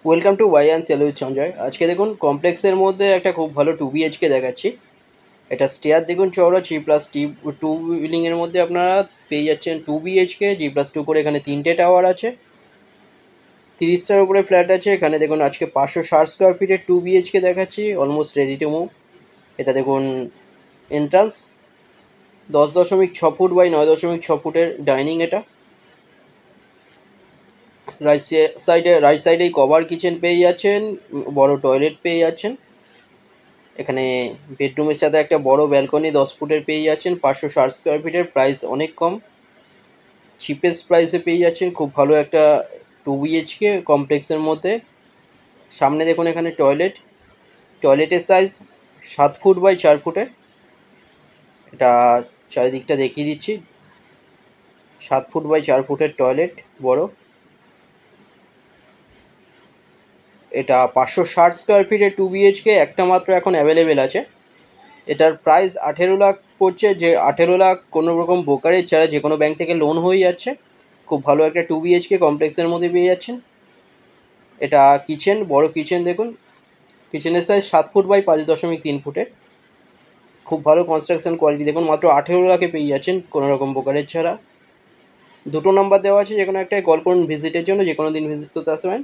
Welcome to Y and sell with Sanjay. আজকে দেখুন কমপ্লেক্সের মধ্যে একটা খুব ভালো 2 BHK দেখাচ্ছি। এটা স্টেয়ার দেখুন চওড়া, G+T টু বিল্ডিংয়ের মধ্যে আপনারা পেয়ে যাচ্ছেন 2 BHK G+2 করে। এখানে 3টে টাওয়ার আছে, 30টার উপরে ফ্ল্যাট আছে। এখানে দেখুন আজকে 560 স্কোয়ার ফিটের 2 BHK দেখাচ্ছি, অলমোস্ট রেডি টু মুভ। এটা দেখুন এন্ট্রান্স, 10.6 ফুট বাই 9.6 ফুটের ডাইনিং। এটা রাইট সাইডেই কভার কিচেন পেয়ে যাচ্ছেন, বড় টয়লেট পেয়ে যাচ্ছেন। এখানে বেডরুমের সাথে একটা বড় ব্যালকনি 10 ফুটের পেয়ে যাচ্ছেন, 560 স্কোয়ার ফিটের। প্রাইস অনেক কম, চিপেস্ট প্রাইসে পেয়ে যাচ্ছেন। খুব ভালো একটা 2 BHK কমপ্লেক্সের মধ্যে। সামনে দেখুন এখানে টয়লেটের সাইজ 7 ফুট বাই 4 ফুটের। এটা চারিদিকটা দেখিয়ে দিচ্ছি। 7 ফুট বাই 4 ফুটের টয়লেট, বড়। এটা 560 স্কোয়ার ফিটের 2 BHK, একটা মাত্র এখন অ্যাভেলেবেল আছে। এটার প্রাইস 18 লাখ পড়ছে, যে 18 লাখ কোনো রকম ব্রোকারেজ ছাড়া যে কোনো ব্যাংক থেকে লোন হয়ে যাচ্ছে। খুব ভালো একটা 2 BHK কমপ্লেক্সের মধ্যে পেয়ে যাচ্ছেন। এটা কিচেন, বড় কিচেন দেখুন। কিচেনের সাইজ 7 ফুট বাই 5.3 ফুটের। খুব ভালো কনস্ট্রাকশন কোয়ালিটি দেখুন, মাত্র 18 লাখে পেয়ে যাচ্ছেন কোনো রকম ব্রোকারেজ ছাড়া। দুটো নাম্বার দেওয়া আছে, যে কোনো একটাই কল করুন ভিজিটের জন্য, যে কোনো দিন ভিজিট করতে আসবেন।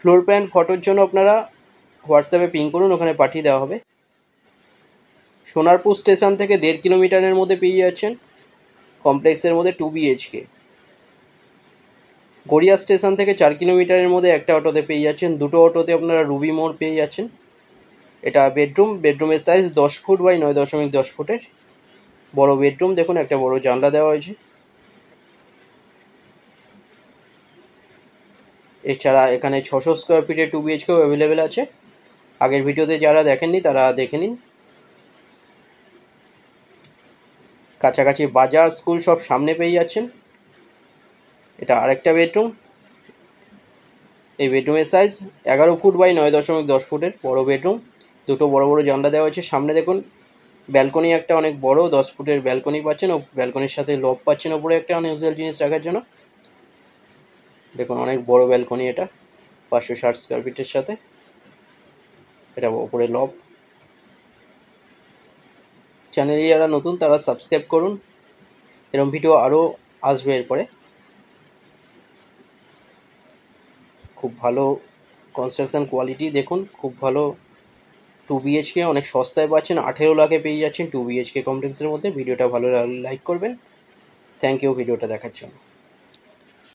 ফ্লোর প্ল্যান ফটোর জন্য আপনারা হোয়াটসঅ্যাপে পিং করুন, ওখানে পাঠিয়ে দেওয়া হবে। সোনারপুর স্টেশন থেকে 1.5 কিলোমিটারের মধ্যে পেয়ে যাচ্ছেন কমপ্লেক্সের মধ্যে 2 BHK। গড়িয়া স্টেশন থেকে 4 কিলোমিটারের মধ্যে একটা অটোতে পেয়ে যাচ্ছেন, দুটো অটোতে আপনারা রুবি মোড় পেয়ে যাচ্ছেন। এটা বেডরুমের সাইজ 10 ফুট বাই 9.10 ফুটের, বড় বেডরুম দেখুন, একটা বড় জানলা দেওয়া হয়েছে। এছাড়া এখানে 600 স্কোয়ার ফিটের 2 BHK অ্যাভেলেবেল আছে। আগের ভিডিওতে যারা দেখেননি তারা দেখে নিন। কাছাকাছি বাজার, স্কুল সব সামনে পেয়ে যাচ্ছেন। এটা আরেকটা বেডরুম। এই বেডরুমের সাইজ 11 ফুট বাই 9.10 ফুটের, বড় বেডরুম। দুটো বড় বড় জানলা দেওয়া হয়েছে। সামনে দেখুন ব্যালকনি একটা অনেক বড় 10 ফুটের ব্যালকনি পাচ্ছেন, ও ব্যালকনির সাথে লব পাচ্ছেন ওপরে একটা আনইউজুয়াল জিনিস রাখার জন্য। দেখুন অনেক বড় ব্যালকনি এটা, 560 স্কোয়ার ফিটের সাথে। এটা ওপরে লব। চ্যানেলে যারা নতুন তারা সাবস্ক্রাইব করুন, এরকম ভিডিও আরও আসবে এরপরে। খুব ভালো কনস্ট্রাকশন কোয়ালিটি দেখুন, খুব ভালো 2 BHK অনেক সস্তায় পাচ্ছেন। 18 লাখে পেয়ে যাচ্ছেন 2 BHK কমপ্লেক্সের মধ্যে। ভিডিওটা ভালো লাগলে লাইক করবেন। থ্যাংক ইউ ভিডিওটা দেখার জন্য।